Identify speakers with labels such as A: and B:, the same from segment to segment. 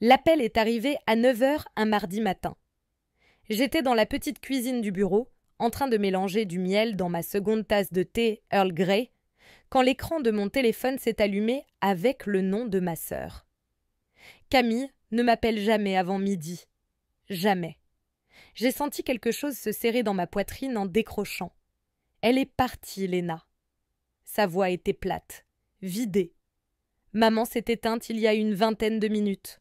A: L'appel est arrivé à 9 heures un mardi matin. J'étais dans la petite cuisine du bureau, en train de mélanger du miel dans ma seconde tasse de thé Earl Grey, quand l'écran de mon téléphone s'est allumé avec le nom de ma sœur. Camille ne m'appelle jamais avant midi. Jamais. J'ai senti quelque chose se serrer dans ma poitrine en décrochant. Elle est partie, Léna. Sa voix était plate, vidée. Maman s'est éteinte il y a une vingtaine de minutes.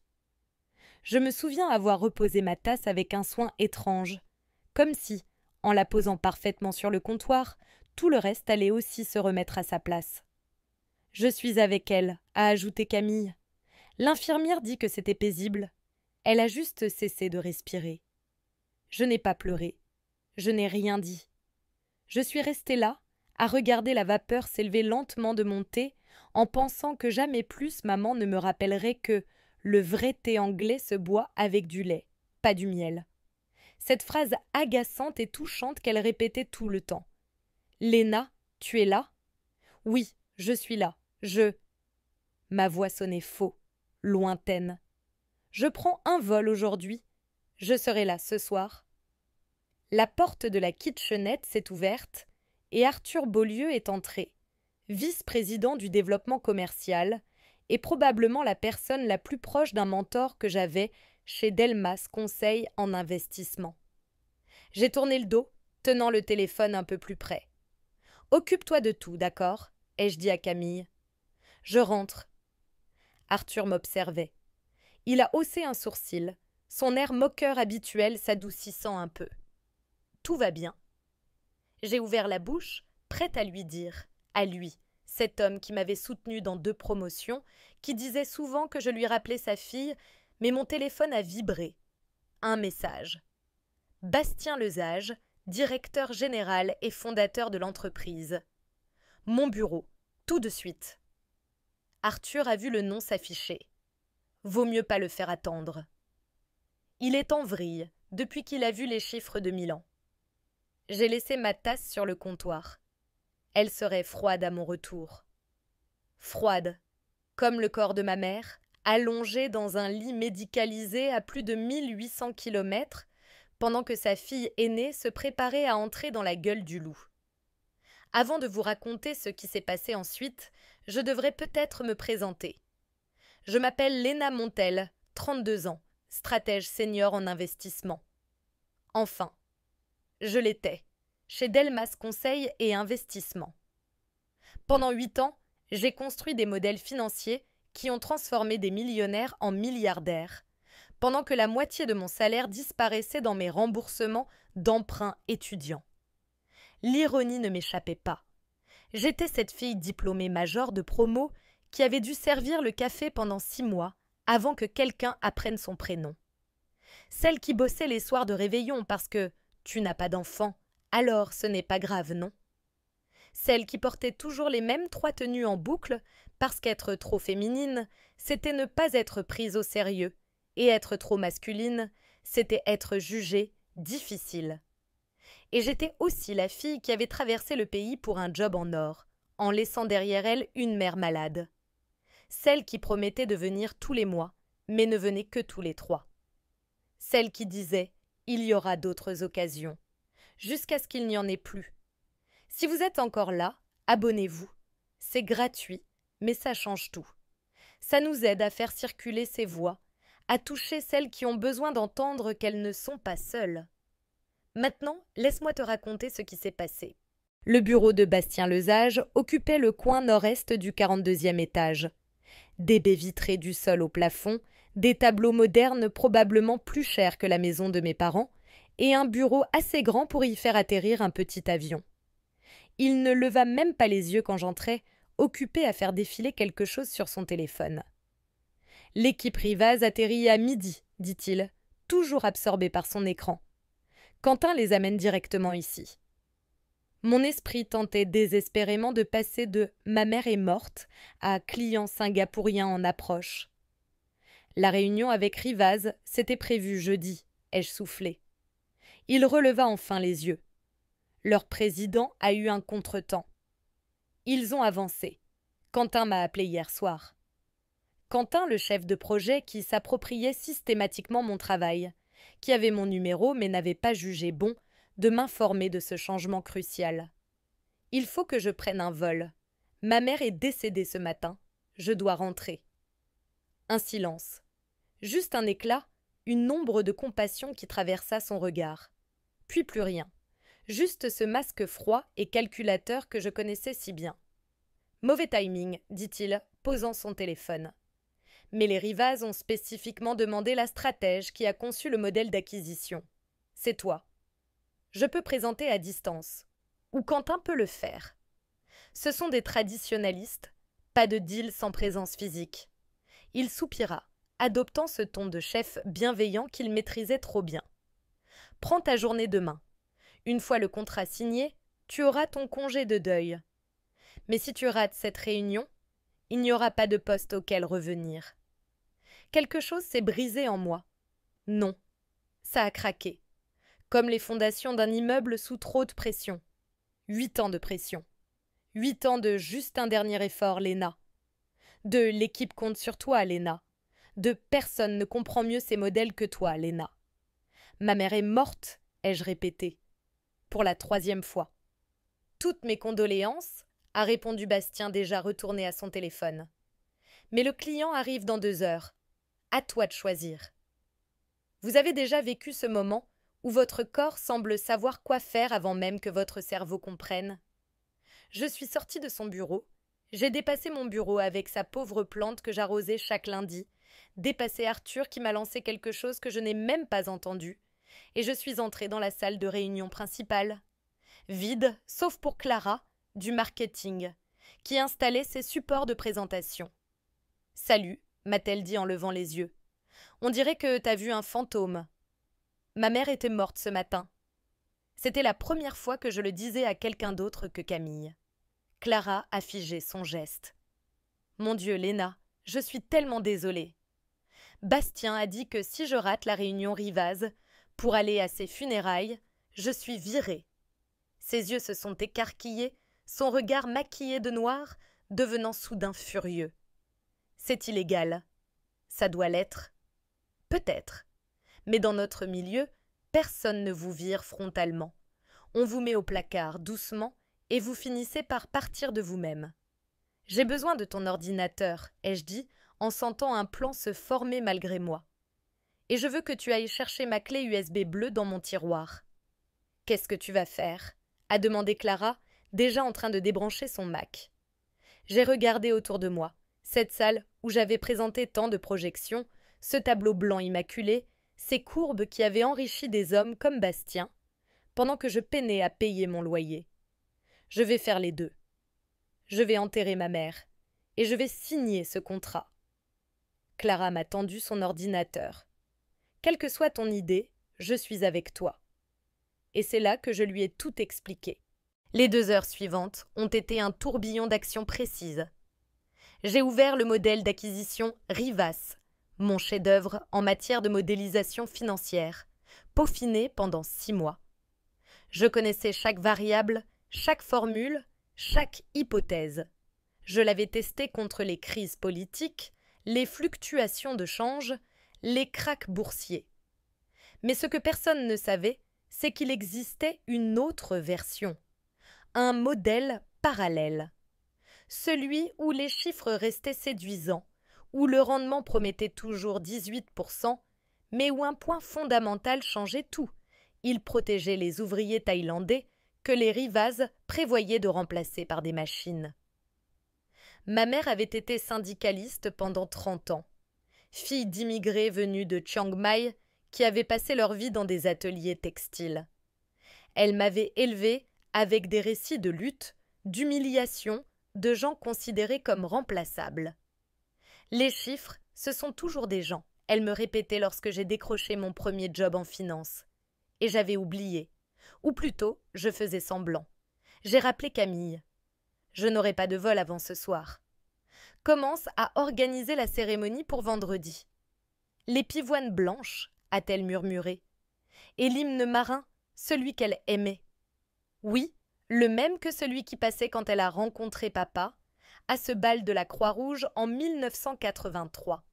A: Je me souviens avoir reposé ma tasse avec un soin étrange, comme si, en la posant parfaitement sur le comptoir, tout le reste allait aussi se remettre à sa place. Je suis avec elle, a ajouté Camille. L'infirmière dit que c'était paisible. Elle a juste cessé de respirer. Je n'ai pas pleuré. Je n'ai rien dit. Je suis restée là, à regarder la vapeur s'élever lentement de mon thé, en pensant que jamais plus maman ne me rappellerait que le vrai thé anglais se boit avec du lait, pas du miel. Cette phrase agaçante et touchante qu'elle répétait tout le temps. Léna, tu es là? Oui, je suis là. Ma voix sonnait faux, lointaine. Je prends un vol aujourd'hui. Je serai là ce soir. La porte de la kitchenette s'est ouverte et Arthur Beaulieu est entré, vice-président du développement commercial et probablement la personne la plus proche d'un mentor que j'avais chez Delmas Conseil en investissement. J'ai tourné le dos, tenant le téléphone un peu plus près. « Occupe-toi de tout, d'accord ?» ai-je dit à Camille. « Je rentre. » Arthur m'observait. Il a haussé un sourcil, son air moqueur habituel s'adoucissant un peu. « Tout va bien. » J'ai ouvert la bouche, prête à lui dire, à lui, cet homme qui m'avait soutenu dans 2 promotions, qui disait souvent que je lui rappelais sa fille, mais mon téléphone a vibré. Un message. Bastien Lesage, directeur général et fondateur de l'entreprise. Mon bureau, tout de suite. Arthur a vu le nom s'afficher. Vaut mieux pas le faire attendre. Il est en vrille depuis qu'il a vu les chiffres de Milan. J'ai laissé ma tasse sur le comptoir. Elle serait froide à mon retour. Froide, comme le corps de ma mère, allongée dans un lit médicalisé à plus de 1800 kilomètres, pendant que sa fille aînée se préparait à entrer dans la gueule du loup. Avant de vous raconter ce qui s'est passé ensuite, je devrais peut-être me présenter. Je m'appelle Léna Montel, 32 ans, stratège senior en investissement. Enfin, je l'étais, chez Delmas Conseil et Investissement. Pendant 8 ans, j'ai construit des modèles financiers qui ont transformé des millionnaires en milliardaires, pendant que la moitié de mon salaire disparaissait dans mes remboursements d'emprunts étudiants. L'ironie ne m'échappait pas. J'étais cette fille diplômée major de promo qui avait dû servir le café pendant 6 mois avant que quelqu'un apprenne son prénom. Celle qui bossait les soirs de réveillon parce que tu n'as pas d'enfant, alors ce n'est pas grave, non? Celle qui portait toujours les mêmes 3 tenues en boucle parce qu'être trop féminine, c'était ne pas être prise au sérieux, et être trop masculine, c'était être jugée difficile. Et j'étais aussi la fille qui avait traversé le pays pour un job en or, en laissant derrière elle une mère malade. Celle qui promettait de venir tous les mois, mais ne venait que tous les 3. Celle qui disait « il y aura d'autres occasions », jusqu'à ce qu'il n'y en ait plus. Si vous êtes encore là, abonnez-vous. C'est gratuit, mais ça change tout. Ça nous aide à faire circuler ces voix, à toucher celles qui ont besoin d'entendre qu'elles ne sont pas seules. Maintenant, laisse-moi te raconter ce qui s'est passé. Le bureau de Bastien Lesage occupait le coin nord-est du 42e étage. Des baies vitrées du sol au plafond, des tableaux modernes probablement plus chers que la maison de mes parents, et un bureau assez grand pour y faire atterrir un petit avion. Il ne leva même pas les yeux quand j'entrai, occupé à faire défiler quelque chose sur son téléphone. « L'équipe Rivaz atterrit à midi, dit-il, toujours absorbé par son écran. Quentin les amène directement ici. » Mon esprit tentait désespérément de passer de « ma mère est morte » à « client singapourien en approche ». La réunion avec Rivaz s'était prévue jeudi, ai-je soufflé. Il releva enfin les yeux. Leur président a eu un contretemps. Ils ont avancé. Quentin m'a appelé hier soir. Quentin, le chef de projet, qui s'appropriait systématiquement mon travail, qui avait mon numéro mais n'avait pas jugé bon de m'informer de ce changement crucial. Il faut que je prenne un vol. Ma mère est décédée ce matin. Je dois rentrer. Un silence. Juste un éclat, une ombre de compassion qui traversa son regard. Puis plus rien. Juste ce masque froid et calculateur que je connaissais si bien. Mauvais timing, dit-il, posant son téléphone. Mais les Rivaz ont spécifiquement demandé la stratège qui a conçu le modèle d'acquisition. C'est toi. Je peux présenter à distance. Ou Quentin peut le faire. Ce sont des traditionalistes, pas de deal sans présence physique. Il soupira, adoptant ce ton de chef bienveillant qu'il maîtrisait trop bien. Prends ta journée demain. Une fois le contrat signé, tu auras ton congé de deuil. Mais si tu rates cette réunion, il n'y aura pas de poste auquel revenir. Quelque chose s'est brisé en moi. Non, ça a craqué. Comme les fondations d'un immeuble sous trop de pression. 8 ans de pression. 8 ans de juste un dernier effort, Léna. De l'équipe compte sur toi, Léna. De personne ne comprend mieux ces modèles que toi, Léna. Ma mère est morte, ai-je répété. Pour la 3e fois. Toutes mes condoléances, a répondu Bastien déjà retourné à son téléphone. Mais le client arrive dans 2 heures. À toi de choisir. Vous avez déjà vécu ce moment où votre corps semble savoir quoi faire avant même que votre cerveau comprenne. Je suis sortie de son bureau. J'ai dépassé mon bureau avec sa pauvre plante que j'arrosais chaque lundi, dépassé Arthur qui m'a lancé quelque chose que je n'ai même pas entendu, et je suis entrée dans la salle de réunion principale. Vide, sauf pour Clara, du marketing, qui installait ses supports de présentation. « Salut », m'a-t-elle dit en levant les yeux. « On dirait que t'as vu un fantôme. » Ma mère était morte ce matin. C'était la première fois que je le disais à quelqu'un d'autre que Camille. Clara a figé son geste. « Mon Dieu, Léna, je suis tellement désolée. » Bastien a dit que si je rate la réunion Rivaz, pour aller à ses funérailles, je suis virée. Ses yeux se sont écarquillés, son regard maquillé de noir, devenant soudain furieux. C'est illégal. Ça doit l'être. Peut-être. Mais dans notre milieu, personne ne vous vire frontalement. On vous met au placard doucement et vous finissez par partir de vous-même. J'ai besoin de ton ordinateur, ai-je dit, en sentant un plan se former malgré moi. Et je veux que tu ailles chercher ma clé USB bleue dans mon tiroir. Qu'est-ce que tu vas faire ? A demandé Clara, déjà en train de débrancher son Mac. J'ai regardé autour de moi, cette salle où j'avais présenté tant de projections, ce tableau blanc immaculé, ces courbes qui avaient enrichi des hommes comme Bastien, pendant que je peinais à payer mon loyer. Je vais faire les deux. Je vais enterrer ma mère, et je vais signer ce contrat. Clara m'a tendu son ordinateur. Quelle que soit ton idée, je suis avec toi. Et c'est là que je lui ai tout expliqué. Les 2 heures suivantes ont été un tourbillon d'actions précises. J'ai ouvert le modèle d'acquisition Rivaz, mon chef-d'œuvre en matière de modélisation financière, peaufiné pendant 6 mois. Je connaissais chaque variable, chaque formule, chaque hypothèse. Je l'avais testé contre les crises politiques, les fluctuations de change, les krachs boursiers. Mais ce que personne ne savait, c'est qu'il existait une autre version, un modèle parallèle. Celui où les chiffres restaient séduisants, où le rendement promettait toujours 18%, mais où un point fondamental changeait tout. Il protégeait les ouvriers thaïlandais que les Rivaz prévoyaient de remplacer par des machines. Ma mère avait été syndicaliste pendant 30 ans, fille d'immigrés venus de Chiang Mai qui avaient passé leur vie dans des ateliers textiles. Elle m'avait élevée avec des récits de lutte, d'humiliation, de gens considérés comme remplaçables. Les chiffres, ce sont toujours des gens, elle me répétait lorsque j'ai décroché mon premier job en finance. Et j'avais oublié. Ou plutôt, je faisais semblant. J'ai rappelé Camille. Je n'aurai pas de vol avant ce soir. Commence à organiser la cérémonie pour vendredi. Les pivoines blanches, a-t-elle murmuré. Et l'hymne marin, celui qu'elle aimait. Oui, le même que celui qui passait quand elle a rencontré papa, à ce bal de la Croix-Rouge en 1983.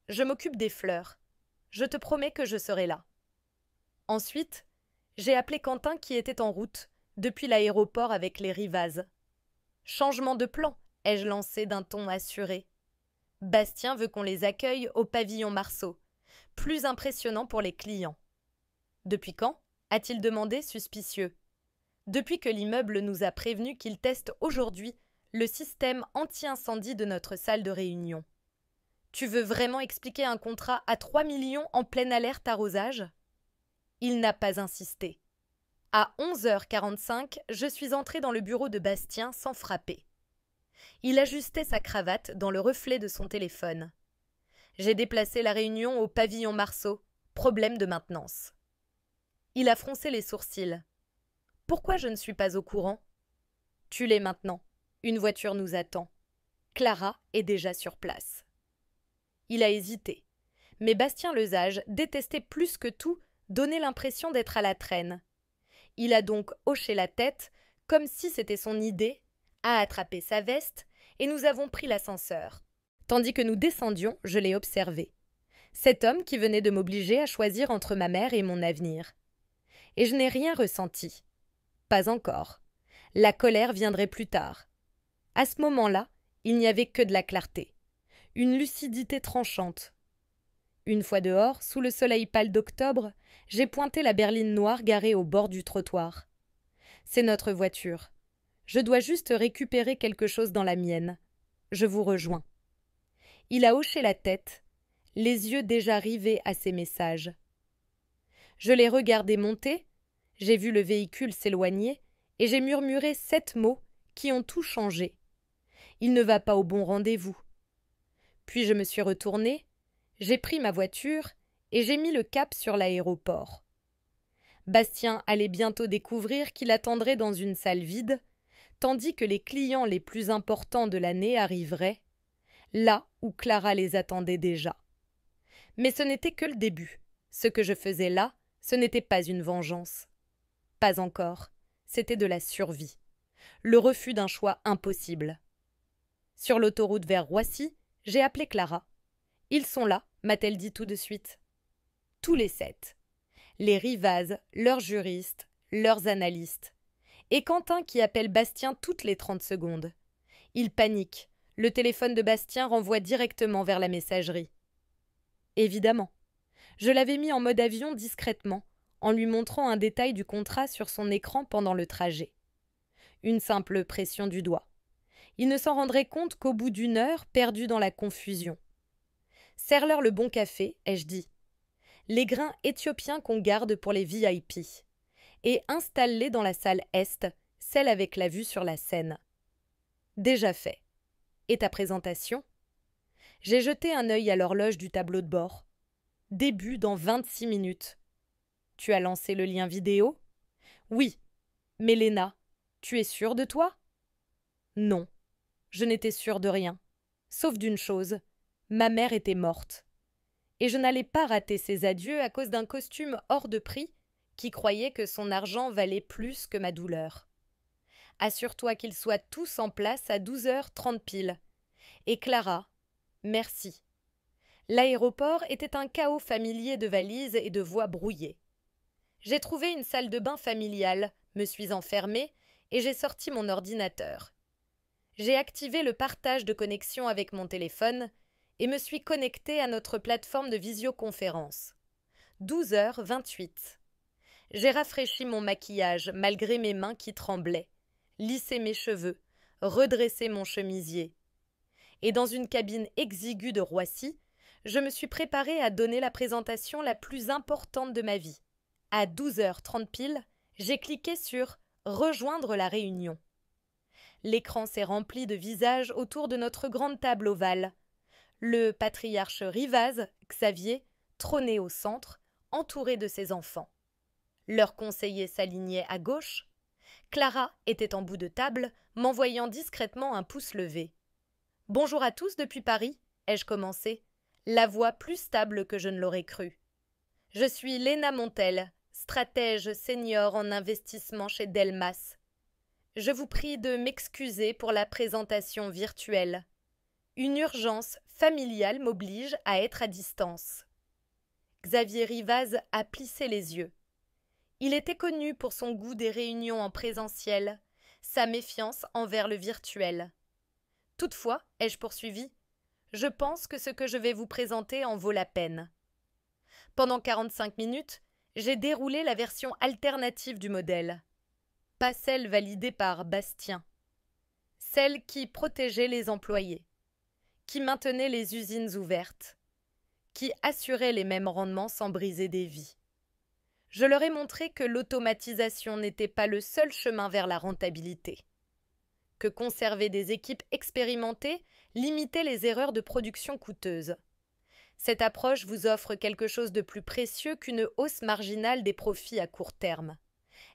A: Je m'occupe des fleurs. Je te promets que je serai là. Ensuite, j'ai appelé Quentin qui était en route, depuis l'aéroport avec les Rivaz. Changement de plan, ai-je lancé d'un ton assuré. Bastien veut qu'on les accueille au pavillon Marceau, plus impressionnant pour les clients. Depuis quand? A-t-il demandé, suspicieux. Depuis que l'immeuble nous a prévenu qu'il teste aujourd'hui le système anti-incendie de notre salle de réunion. Tu veux vraiment expliquer un contrat à 3 millions en pleine alerte arrosage? Il n'a pas insisté. À 11h45, je suis entrée dans le bureau de Bastien sans frapper. Il ajustait sa cravate dans le reflet de son téléphone. J'ai déplacé la réunion au pavillon Marceau. Problème de maintenance. Il a froncé les sourcils. Pourquoi je ne suis pas au courant? Tu l'es maintenant. Une voiture nous attend. Clara est déjà sur place. Il a hésité. Mais Bastien Lesage détestait plus que tout donner l'impression d'être à la traîne. Il a donc hoché la tête, comme si c'était son idée, a attrapé sa veste, et nous avons pris l'ascenseur. Tandis que nous descendions, je l'ai observé. Cet homme qui venait de m'obliger à choisir entre ma mère et mon avenir. Et je n'ai rien ressenti. Pas encore. La colère viendrait plus tard. À ce moment-là, il n'y avait que de la clarté. Une lucidité tranchante. Une fois dehors, sous le soleil pâle d'octobre, j'ai pointé la berline noire garée au bord du trottoir. C'est notre voiture. Je dois juste récupérer quelque chose dans la mienne. Je vous rejoins. Il a hoché la tête, les yeux déjà rivés à ses messages. Je l'ai regardé monter, j'ai vu le véhicule s'éloigner, et j'ai murmuré 7 mots qui ont tout changé. Il ne va pas au bon rendez-vous. Puis je me suis retournée, j'ai pris ma voiture et j'ai mis le cap sur l'aéroport. Bastien allait bientôt découvrir qu'il attendrait dans une salle vide, tandis que les clients les plus importants de l'année arriveraient, là où Clara les attendait déjà. Mais ce n'était que le début. Ce que je faisais là, ce n'était pas une vengeance. Pas encore. C'était de la survie. Le refus d'un choix impossible. Sur l'autoroute vers Roissy, j'ai appelé Clara. Ils sont là, m'a-t-elle dit tout de suite. Tous les 7. Les Rivaz, leurs juristes, leurs analystes. Et Quentin qui appelle Bastien toutes les 30 secondes. Il panique. Le téléphone de Bastien renvoie directement vers la messagerie. Évidemment. Je l'avais mis en mode avion discrètement, en lui montrant un détail du contrat sur son écran pendant le trajet. Une simple pression du doigt. Il ne s'en rendrait compte qu'au bout d'une heure, perdu dans la confusion. Serre-leur le bon café, ai-je dit. Les grains éthiopiens qu'on garde pour les VIP. Et installe-les dans la salle Est, celle avec la vue sur la Seine. Déjà fait. Et ta présentation? J'ai jeté un œil à l'horloge du tableau de bord. Début dans 26 minutes. Tu as lancé le lien vidéo? Oui. Mais Léna, tu es sûre de toi? Non. Je n'étais sûre de rien. Sauf d'une chose. Ma mère était morte. Et je n'allais pas rater ses adieux à cause d'un costume hors de prix qui croyait que son argent valait plus que ma douleur. Assure-toi qu'ils soient tous en place à 12h30 pile. Et Clara, merci. L'aéroport était un chaos familier de valises et de voix brouillées. J'ai trouvé une salle de bain familiale, me suis enfermée et j'ai sorti mon ordinateur. J'ai activé le partage de connexion avec mon téléphone et me suis connectée à notre plateforme de visioconférence. 12h28. J'ai rafraîchi mon maquillage malgré mes mains qui tremblaient, lissé mes cheveux, redressé mon chemisier. Et dans une cabine exiguë de Roissy, je me suis préparée à donner la présentation la plus importante de ma vie. À 12h30 pile, j'ai cliqué sur « Rejoindre la réunion ». L'écran s'est rempli de visages autour de notre grande table ovale. Le patriarche Rivaz, Xavier, trônait au centre, entouré de ses enfants. Leurs conseillers s'alignaient à gauche. Clara était en bout de table, m'envoyant discrètement un pouce levé. « Bonjour à tous depuis Paris », ai-je commencé, la voix plus stable que je ne l'aurais cru. « Je suis Léna Montel, stratège senior en investissement chez Delmas. Je vous prie de m'excuser pour la présentation virtuelle. Une urgence familiale m'oblige à être à distance. Xavier Rivaz a plissé les yeux. Il était connu pour son goût des réunions en présentiel, sa méfiance envers le virtuel. Toutefois, ai-je poursuivi, je pense que ce que je vais vous présenter en vaut la peine. Pendant 45 minutes, j'ai déroulé la version alternative du modèle. Pas celle validée par Bastien. Celle qui protégeait les employés, qui maintenait les usines ouvertes, qui assurait les mêmes rendements sans briser des vies. Je leur ai montré que l'automatisation n'était pas le seul chemin vers la rentabilité, que conserver des équipes expérimentées limitait les erreurs de production coûteuses. Cette approche vous offre quelque chose de plus précieux qu'une hausse marginale des profits à court terme.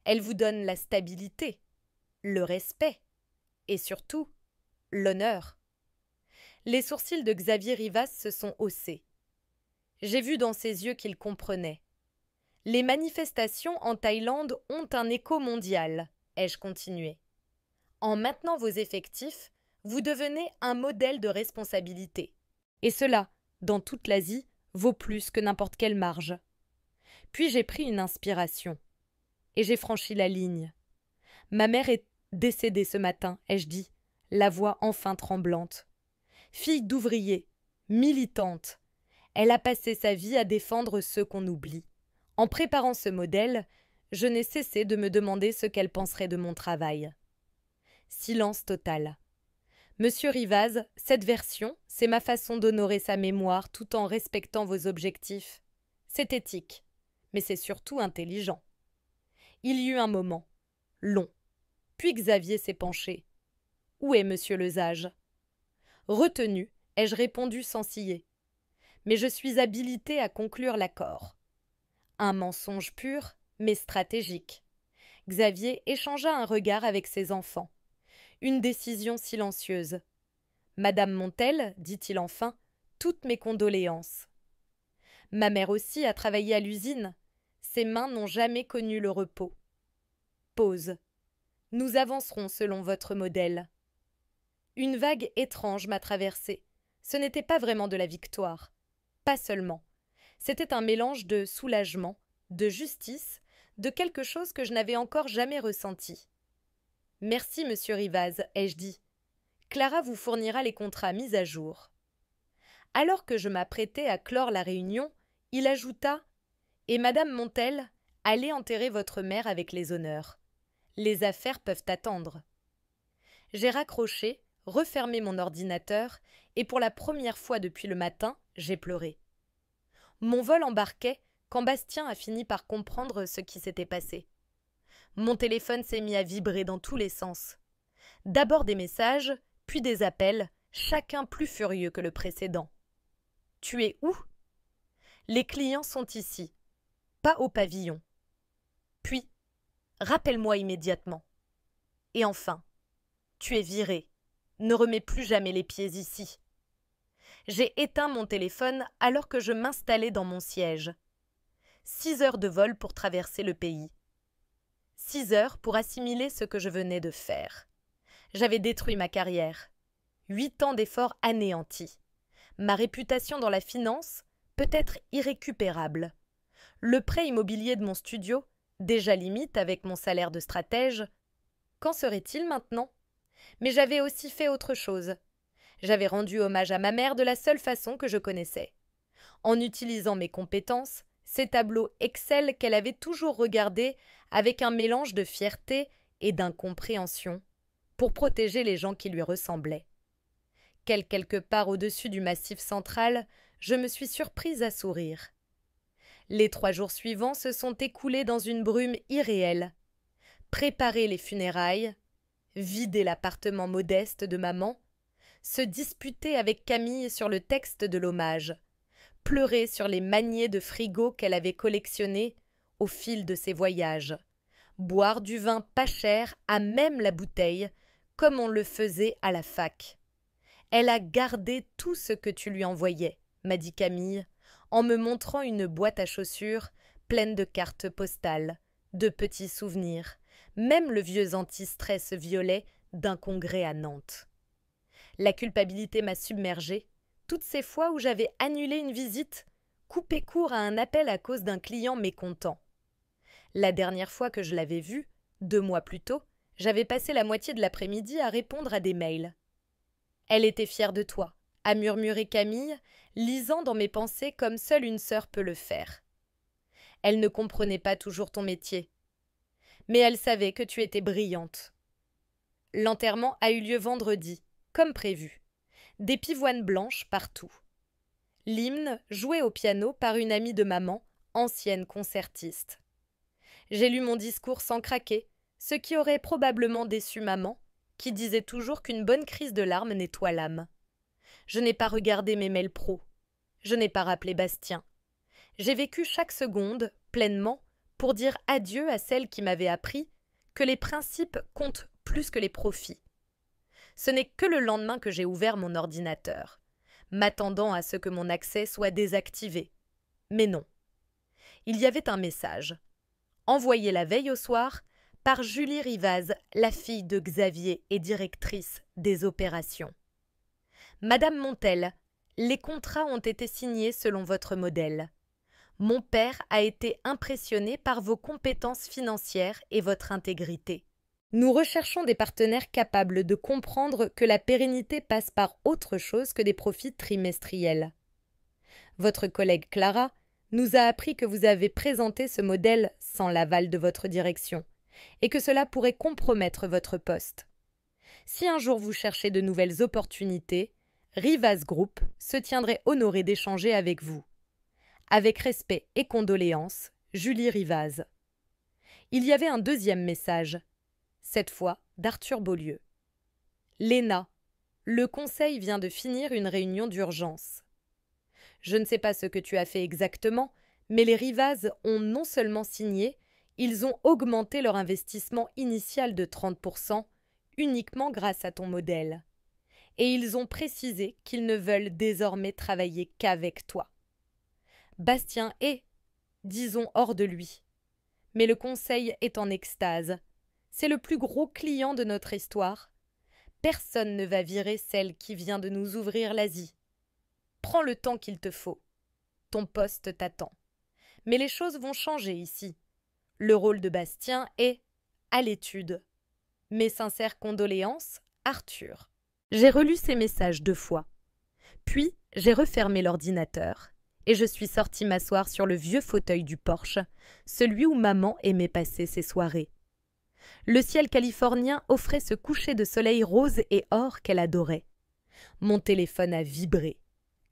A: Elle vous donne la stabilité, le respect et surtout l'honneur. Les sourcils de Xavier Rivaz se sont haussés. J'ai vu dans ses yeux qu'il comprenait. Les manifestations en Thaïlande ont un écho mondial, ai-je continué. En maintenant vos effectifs, vous devenez un modèle de responsabilité. Et cela, dans toute l'Asie, vaut plus que n'importe quelle marge. Puis j'ai pris une inspiration. Et j'ai franchi la ligne. Ma mère est décédée ce matin, ai-je dit, la voix enfin tremblante. Fille d'ouvrier, militante, elle a passé sa vie à défendre ceux qu'on oublie. En préparant ce modèle, je n'ai cessé de me demander ce qu'elle penserait de mon travail. Silence total. Monsieur Rivaz, cette version, c'est ma façon d'honorer sa mémoire tout en respectant vos objectifs. C'est éthique, mais c'est surtout intelligent. Il y eut un moment, long. Puis Xavier s'est penché. Où est monsieur Lesage ? Retenu, ai-je répondu sans ciller. Mais je suis habilité à conclure l'accord. Un mensonge pur, mais stratégique. Xavier échangea un regard avec ses enfants. Une décision silencieuse. Madame Montel, dit-il enfin, toutes mes condoléances. Ma mère aussi a travaillé à l'usine. Ses mains n'ont jamais connu le repos. Pause. Nous avancerons selon votre modèle. Une vague étrange m'a traversée. Ce n'était pas vraiment de la victoire. Pas seulement. C'était un mélange de soulagement, de justice, de quelque chose que je n'avais encore jamais ressenti. Merci, monsieur Rivaz, ai-je dit. Clara vous fournira les contrats mis à jour. Alors que je m'apprêtais à clore la réunion, il ajouta « Et madame Montel, allez enterrer votre mère avec les honneurs. Les affaires peuvent attendre. » J'ai raccroché, refermé mon ordinateur, et pour la première fois depuis le matin, j'ai pleuré. Mon vol embarquait quand Bastien a fini par comprendre ce qui s'était passé. Mon téléphone s'est mis à vibrer dans tous les sens. D'abord des messages, puis des appels, chacun plus furieux que le précédent. « Tu es où ?»« Les clients sont ici. Pas au pavillon. » Puis « Rappelle-moi immédiatement. » Et enfin « Tu es viré. Ne remets plus jamais les pieds ici. » J'ai éteint mon téléphone alors que je m'installais dans mon siège. 6 heures de vol pour traverser le pays. 6 heures pour assimiler ce que je venais de faire. J'avais détruit ma carrière. 8 ans d'efforts anéantis. Ma réputation dans la finance peut être irrécupérable. Le prêt immobilier de mon studio, déjà limite avec mon salaire de stratège, qu'en serait-il maintenant ? Mais j'avais aussi fait autre chose. J'avais rendu hommage à ma mère de la seule façon que je connaissais. En utilisant mes compétences, ces tableaux Excel qu'elle avait toujours regardés avec un mélange de fierté et d'incompréhension, pour protéger les gens qui lui ressemblaient. Quelque part au-dessus du massif central, je me suis surprise à sourire. Les 3 jours suivants se sont écoulés dans une brume irréelle. Préparer les funérailles, vider l'appartement modeste de maman, se disputer avec Camille sur le texte de l'hommage, pleurer sur les maniers de frigo qu'elle avait collectionnés au fil de ses voyages, boire du vin pas cher à même la bouteille, comme on le faisait à la fac. Elle a gardé tout ce que tu lui envoyais, m'a dit Camille, en me montrant une boîte à chaussures pleine de cartes postales, de petits souvenirs, Même le vieux anti-stress violet d'un congrès à Nantes. La culpabilité m'a submergée. Toutes ces fois où j'avais annulé une visite, coupé court à un appel à cause d'un client mécontent. La dernière fois que je l'avais vue, 2 mois plus tôt, j'avais passé la moitié de l'après-midi à répondre à des mails. Elle était fière de toi, a murmuré Camille, lisant dans mes pensées comme seule une sœur peut le faire. Elle ne comprenait pas toujours ton métier, mais elle savait que tu étais brillante. L'enterrement a eu lieu vendredi, comme prévu. Des pivoines blanches partout. L'hymne joué au piano par une amie de maman, ancienne concertiste. J'ai lu mon discours sans craquer, ce qui aurait probablement déçu maman, qui disait toujours qu'une bonne crise de larmes nettoie l'âme. Je n'ai pas regardé mes mails pro. Je n'ai pas rappelé Bastien. J'ai vécu chaque seconde, pleinement, pour dire adieu à celle qui m'avait appris que les principes comptent plus que les profits. Ce n'est que le lendemain que j'ai ouvert mon ordinateur, m'attendant à ce que mon accès soit désactivé. Mais non. Il y avait un message, envoyé la veille au soir par Julie Rivaz, la fille de Xavier et directrice des opérations. Madame Montel, les contrats ont été signés selon votre modèle. Mon père a été impressionné par vos compétences financières et votre intégrité. Nous recherchons des partenaires capables de comprendre que la pérennité passe par autre chose que des profits trimestriels. Votre collègue Clara nous a appris que vous avez présenté ce modèle sans l'aval de votre direction et que cela pourrait compromettre votre poste. Si un jour vous cherchez de nouvelles opportunités, Rivaz Group se tiendrait honoré d'échanger avec vous. Avec respect et condoléances, Julie Rivaz. Il y avait un deuxième message, cette fois d'Arthur Beaulieu. Léna, le conseil vient de finir une réunion d'urgence. Je ne sais pas ce que tu as fait exactement, mais les Rivaz ont non seulement signé, ils ont augmenté leur investissement initial de 30%, uniquement grâce à ton modèle. Et ils ont précisé qu'ils ne veulent désormais travailler qu'avec toi. Bastien est, disons, hors de lui. Mais le conseil est en extase. C'est le plus gros client de notre histoire. Personne ne va virer celle qui vient de nous ouvrir l'Asie. Prends le temps qu'il te faut. Ton poste t'attend. Mais les choses vont changer ici. Le rôle de Bastien est à l'étude. Mes sincères condoléances, Arthur. J'ai relu ces messages 2 fois. Puis, j'ai refermé l'ordinateur et je suis sortie m'asseoir sur le vieux fauteuil du porche, celui où maman aimait passer ses soirées. Le ciel californien offrait ce coucher de soleil rose et or qu'elle adorait. Mon téléphone a vibré.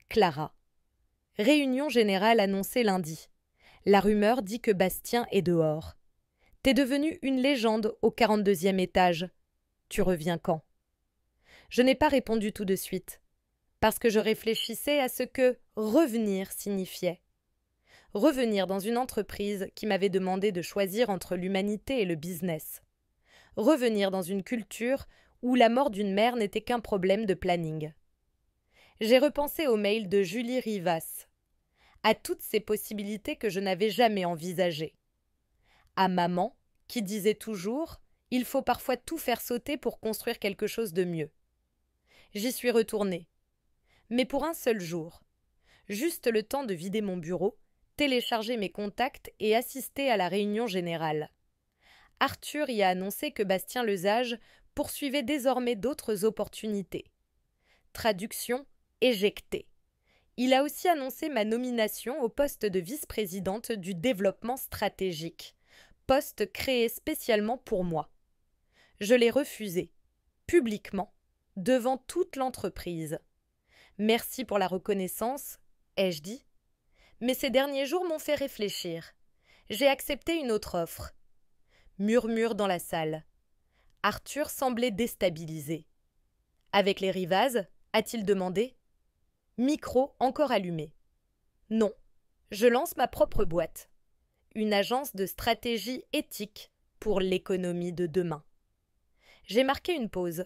A: Clara. Réunion générale annoncée lundi. La rumeur dit que Bastien est dehors. T'es devenue une légende au 42e étage. Tu reviens quand? Je n'ai pas répondu tout de suite, parce que je réfléchissais à ce que revenir signifiait. Revenir dans une entreprise qui m'avait demandé de choisir entre l'humanité et le business. Revenir dans une culture où la mort d'une mère n'était qu'un problème de planning. J'ai repensé au mail de Julie Rivaz, à toutes ces possibilités que je n'avais jamais envisagées. À maman, qui disait toujours « il faut parfois tout faire sauter pour construire quelque chose de mieux ». J'y suis retournée. Mais pour un seul jour. Juste le temps de vider mon bureau, télécharger mes contacts et assister à la réunion générale. Arthur y a annoncé que Bastien Lesage poursuivait désormais d'autres opportunités. Traduction éjectée. Il a aussi annoncé ma nomination au poste de vice-présidente du développement stratégique, poste créé spécialement pour moi. Je l'ai refusé, publiquement, devant toute l'entreprise. Merci pour la reconnaissance, ai-je dit. Mais ces derniers jours m'ont fait réfléchir. J'ai accepté une autre offre. Murmure dans la salle. Arthur semblait déstabilisé. Avec les Rivaz, a-t-il demandé? Micro encore allumé. Non, je lance ma propre boîte. Une agence de stratégie éthique pour l'économie de demain. J'ai marqué une pause.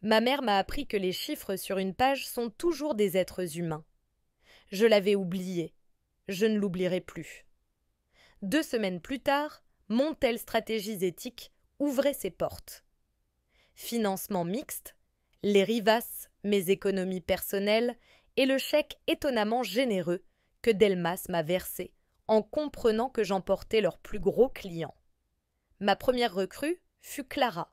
A: Ma mère m'a appris que les chiffres sur une page sont toujours des êtres humains. Je l'avais oublié. Je ne l'oublierai plus. 2 semaines plus tard, Montel Stratégies Éthiques ouvrait ses portes. Financement mixte, les Rivas, mes économies personnelles et le chèque étonnamment généreux que Delmas m'a versé en comprenant que j'emportais leur plus gros client. Ma première recrue fut Clara.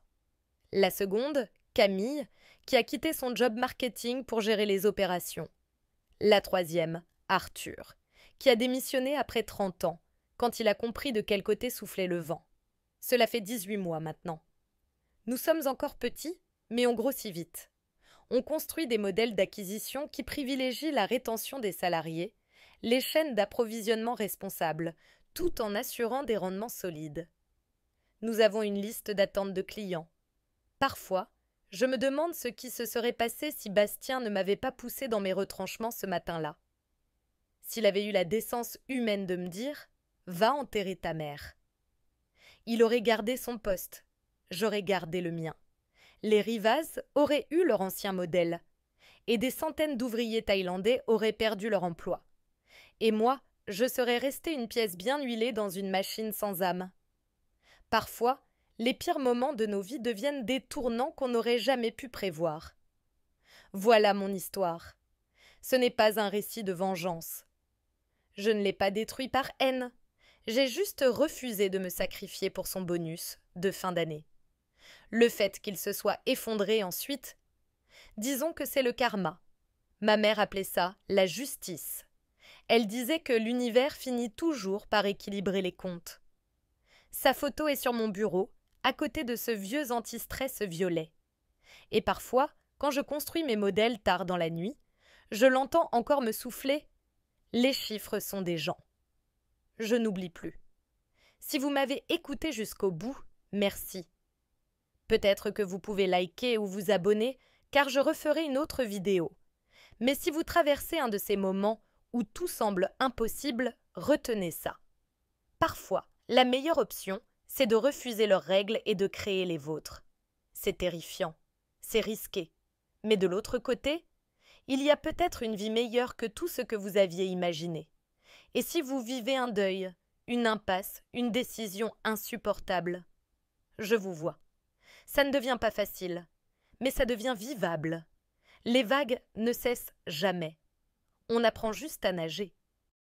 A: La seconde, Camille, qui a quitté son job marketing pour gérer les opérations. La troisième, Arthur, qui a démissionné après 30 ans, quand il a compris de quel côté soufflait le vent. Cela fait 18 mois maintenant. Nous sommes encore petits, mais on grossit vite. On construit des modèles d'acquisition qui privilégient la rétention des salariés, les chaînes d'approvisionnement responsables, tout en assurant des rendements solides. Nous avons une liste d'attente de clients. Parfois, je me demande ce qui se serait passé si Bastien ne m'avait pas poussé dans mes retranchements ce matin-là. S'il avait eu la décence humaine de me dire « Va enterrer ta mère ». Il aurait gardé son poste, j'aurais gardé le mien. Les Rivas auraient eu leur ancien modèle, et des centaines d'ouvriers thaïlandais auraient perdu leur emploi. Et moi, je serais restée une pièce bien huilée dans une machine sans âme. Parfois, les pires moments de nos vies deviennent des tournants qu'on n'aurait jamais pu prévoir. Voilà mon histoire. Ce n'est pas un récit de vengeance. Je ne l'ai pas détruit par haine. J'ai juste refusé de me sacrifier pour son bonus de fin d'année. Le fait qu'il se soit effondré ensuite, disons que c'est le karma. Ma mère appelait ça la justice. Elle disait que l'univers finit toujours par équilibrer les comptes. Sa photo est sur mon bureau, à côté de ce vieux anti-stress violet. Et parfois, quand je construis mes modèles tard dans la nuit, je l'entends encore me souffler « Les chiffres sont des gens ». Je n'oublie plus. Si vous m'avez écouté jusqu'au bout, merci. Peut-être que vous pouvez liker ou vous abonner, car je referai une autre vidéo. Mais si vous traversez un de ces moments où tout semble impossible, retenez ça. Parfois, la meilleure option, c'est de refuser leurs règles et de créer les vôtres. C'est terrifiant, c'est risqué. Mais de l'autre côté, il y a peut-être une vie meilleure que tout ce que vous aviez imaginé. Et si vous vivez un deuil, une impasse, une décision insupportable, je vous vois. Ça ne devient pas facile, mais ça devient vivable. Les vagues ne cessent jamais. On apprend juste à nager.